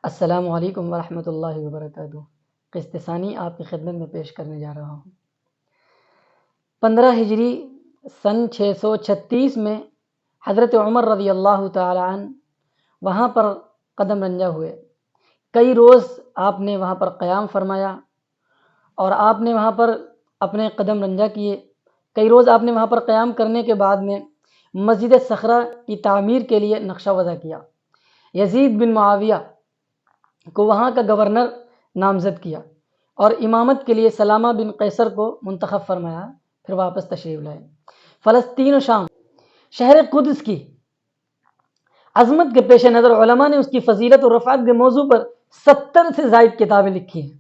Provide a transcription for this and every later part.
السلام علیکم ورحمۃ اللہ وبرکاتہ۔ قسط ثانی آپ کی خدمت میں پیش کرنے جا رہا ہوں۔ 15 ہجری سن 636 میں حضرت عمر رضی اللہ تعالی عنہ وہاں پر قدم رنجہ ہوئے۔ کئی روز آپ نے وہاں پر قیام فرمایا اور آپ نے وہاں پر اپنے قدم رنجہ کیے۔ کئی روز آپ نے وہاں پر قیام کرنے کے بعد میں مسجد صخرہ کی تعمیر کے لیے نقشہ وضع کیا۔ یزید بن معاویہ کو وہاں کا گورنر نامزد کیا اور امامت کے لیے سلامہ بن قیصر کو منتخب فرمایا، پھر واپس تشریف لائے۔ فلسطین و شام، شہر قدس کی عظمت کے پیش نظر علماء نے اس کی فضیلت اور رفعت کے موضوع پر 70 سے زائد کتابیں لکھی ہیں۔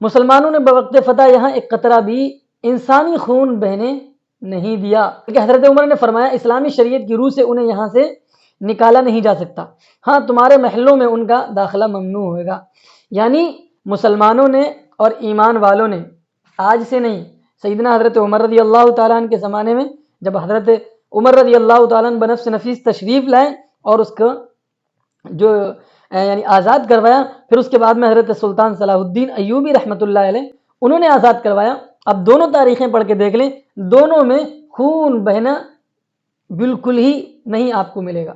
مسلمانوں نے بوقت فتح یہاں ایک قطرہ بھی انسانی خون بہنے نہیں دیا کہ حضرت عمر نے فرمایا اسلامی شریعت کی روح سے انہیں یہاں سے نکالا نہیں جا سکتا، ہاں تمہارے محلوں میں ان کا داخلہ ممنوع ہوگا۔ یعنی مسلمانوں نے اور ایمان والوں نے آج سے نہیں، سیدنا حضرت عمر رضی اللہ تعالیٰ عنہ کے زمانے میں جب حضرت عمر رضی اللہ تعالیٰ عنہ بنفس نفیس تشریف لائے اور اس کو جو یعنی آزاد کروایا، پھر اس کے بعد میں حضرت سلطان صلاح الدین ایوبی رحمۃ اللہ علیہ انہوں نے آزاد کروایا۔ اب دونوں تاریخیں پڑھ کے دیکھ لیں، دونوں میں خون بہنا بالکل ہی نہیں آپ کو ملے گا،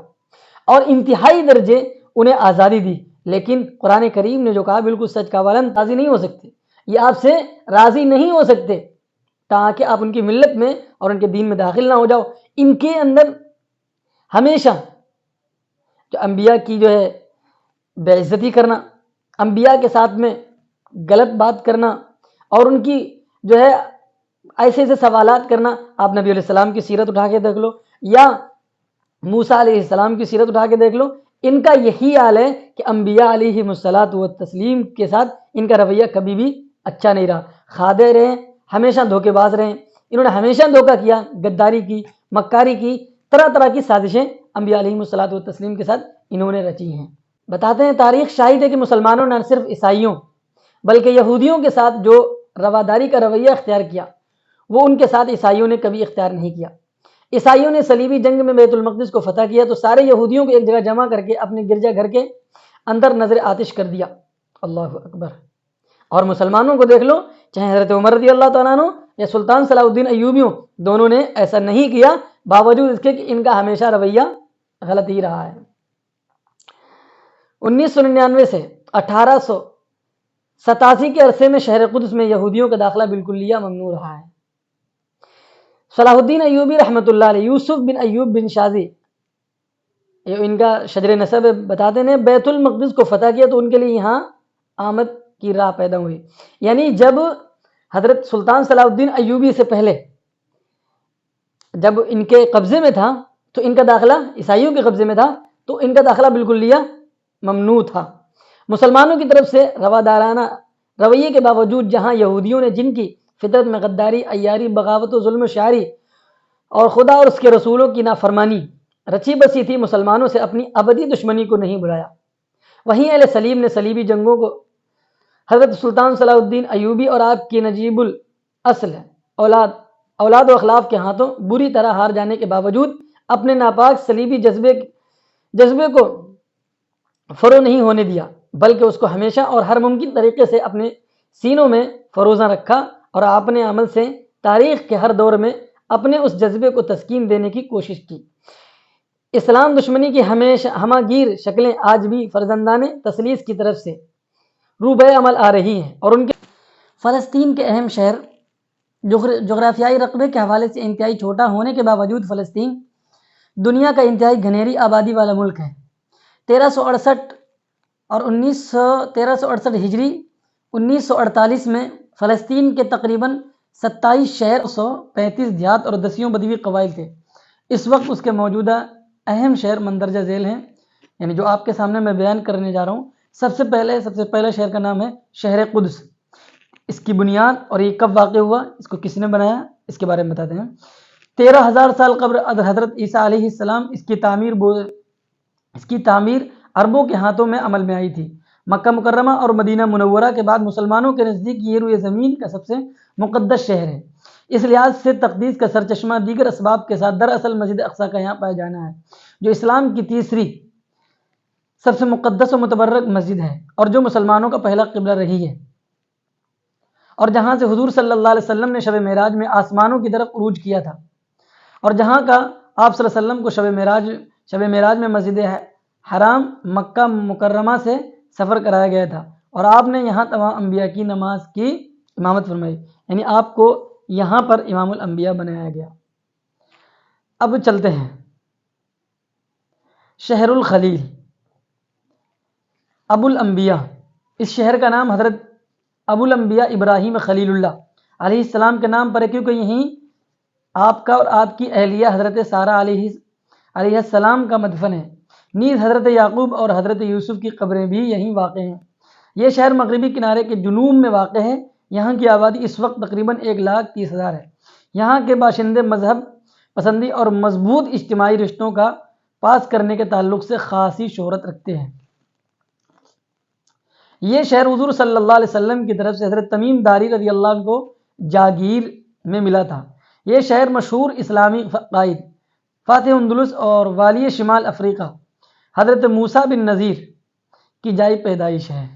اور انتہائی درجے انہیں آزادی دی۔ لیکن قرآن کریم نے جو کہا بالکل سچ کا، والن راضی نہیں ہو سکتے، یہ آپ سے راضی نہیں ہو سکتے تاکہ آپ ان کی ملت میں اور ان کے دین میں داخل نہ ہو جاؤ۔ ان کے اندر ہمیشہ جو انبیاء کی جو ہے بے عزتی کرنا، انبیاء کے ساتھ میں غلط بات کرنا اور ان کی جو ہے ایسے ایسے سوالات کرنا، آپ نبی علیہ السلام کی سیرت اٹھا کے دیکھ لو یا موسیٰ علیہ السلام کی سیرت اٹھا کے دیکھ لو، ان کا یہی حال ہے کہ انبیاء علیہ الصلاۃ والتسلیم کے ساتھ ان کا رویہ کبھی بھی اچھا نہیں رہا، خادع رہے، ہمیشہ دھوکے باز رہے، انہوں نے ہمیشہ دھوکہ کیا، غداری کی، مکاری کی، طرح طرح کی سازشیں انبیاء علیہ الصلاۃ والتسلیم کے ساتھ انہوں نے رچی ہیں۔ بتاتے ہیں تاریخ شاہد ہے کہ مسلمانوں نے نہ صرف عیسائیوں بلکہ یہودیوں کے ساتھ جو رواداری کا رویہ اختیار کیا، وہ ان کے ساتھ عیسائیوں نے کبھی اختیار نہیں کیا۔ عیسائیوں نے صلیبی جنگ میں بیت المقدس کو فتح کیا تو سارے یہودیوں کو ایک جگہ جمع کر کے اپنے گرجا گھر کے اندر نظر آتش کر دیا۔ اللہ اکبر۔ اور مسلمانوں کو دیکھ لو، چاہے حضرت عمر رضی اللہ تعالیٰ عنہ یا سلطان صلاح الدین ایوبیوں، دونوں نے ایسا نہیں کیا، باوجود اس کے کہ ان کا ہمیشہ رویہ غلط ہی رہا ہے۔ 1999 سے 1887 کے عرصے میں شہر قدس میں یہودیوں کا داخلہ بالکلیہ ممنوع رہا ہے۔ صلاح الدین ایوبی رحمۃ اللہ علیہ، یوسف بن ایوب بن شازی، یہ ان کا شجر نسب بتاتے ہیں، بیت المقدس کو فتح کیا تو ان کے لیے یہاں آمد کی راہ پیدا ہوئی۔ یعنی جب حضرت سلطان صلاح الدین ایوبی سے پہلے جب ان کے قبضے میں تھا تو ان کا داخلہ عیسائیوں کے قبضے میں تھا تو ان کا داخلہ بالکلیہ ممنوع تھا۔ مسلمانوں کی طرف سے روادارانہ رویے کے باوجود جہاں یہودیوں نے جن کی فطرت میں غداری، عیاری، بغاوت و ظلم و شعاری اور خدا اور اس کے رسولوں کی نافرمانی رچی بسی تھی، مسلمانوں سے اپنی ابدی دشمنی کو نہیں بھلایا۔ وہیں اہل سلیم نے صلیبی جنگوں کو حضرت سلطان صلاح الدین ایوبی اور آپ کی نجیب الاصل اولاد و اخلاف کے ہاتھوں بری طرح ہار جانے کے باوجود اپنے ناپاک صلیبی جذبے کو فرو نہیں ہونے دیا، بلکہ اس کو ہمیشہ اور ہر ممکن طریقے سے اپنے سینوں میں فروزاں رکھا اور اپنے عمل سے تاریخ کے ہر دور میں اپنے اس جذبے کو تسکین دینے کی کوشش کی۔ اسلام دشمنی کی ہمیشہ ہماگیر شکلیں آج بھی فرزندان تثلیث کی طرف سے روبہ عمل آ رہی ہیں، اور ان کے فلسطین کے اہم شہر جغرافیائی رقبے کے حوالے سے انتہائی چھوٹا ہونے کے باوجود فلسطین دنیا کا انتہائی گھنیری آبادی والا ملک ہے۔ 1368 اور 1368 ہجری 1948 میں فلسطین کے تقریباً 27 شہر، 135 دیہات اور 10 بدوی قبائل تھے۔ اس وقت اس کے موجودہ اہم شہر مندرجہ ذیل ہیں، یعنی جو آپ کے سامنے میں بیان کرنے جا رہا ہوں۔ سب سے پہلے شہر کا نام ہے شہر قدس۔ اس کی بنیاد اور یہ کب واقع ہوا، اس کو کس نے بنایا، اس کے بارے میں بتاتے ہیں۔ 13,000 سال قبل حضرت عیسیٰ علیہ السلام اس کی تعمیر عربوں کے ہاتھوں میں عمل میں آئی تھی۔ مکہ مکرمہ اور مدینہ منورہ کے بعد مسلمانوں کے نزدیک یہ روئے زمین کا سب سے مقدس شہر ہے۔ اس لحاظ سے تقدیس کا سرچشمہ دیگر اسباب کے ساتھ دراصل مسجد اقصیٰ کا یہاں پایا جانا ہے، جو اسلام کی تیسری سب سے مقدس و متبرک مسجد ہے اور جو مسلمانوں کا پہلا قبلہ رہی ہے، اور جہاں سے حضور صلی اللہ علیہ وسلم نے شب معراج میں آسمانوں کی طرف عروج کیا تھا، اور جہاں کا آپ صلی اللہ علیہ وسلم کو شب معراج میں مسجد حرام مکہ مکرمہ سے سفر کرایا گیا تھا، اور آپ نے یہاں تمام انبیاء کی نماز کی امامت فرمائی، یعنی آپ کو یہاں پر امام الانبیاء بنایا گیا۔ اب چلتے ہیں شہر الخلیل، ابو الانبیاء۔ اس شہر کا نام حضرت ابو الانبیاء ابراہیم خلیل اللہ علیہ السلام کے نام پر ہے، کیونکہ یہیں آپ کا اور آپ کی اہلیہ حضرت سارہ علیہ السلام کا مدفن ہے۔ نیز حضرت یعقوب اور حضرت یوسف کی قبریں بھی یہیں واقع ہیں۔ یہ شہر مغربی کنارے کے جنوب میں واقع ہے۔ یہاں کی آبادی اس وقت تقریباً 1,30,000 ہے۔ یہاں کے باشندے مذہب پسندی اور مضبوط اجتماعی رشتوں کا پاس کرنے کے تعلق سے خاصی شہرت رکھتے ہیں۔ یہ شہر حضور صلی اللہ علیہ وسلم کی طرف سے حضرت تمیم داری رضی اللہ عنہ کو جاگیر میں ملا تھا۔ یہ شہر مشہور اسلامی قائد فاتح اندلس اور والی شمال افریقہ حضرت موسیٰ بن نذیر کی جائے پیدائش ہے۔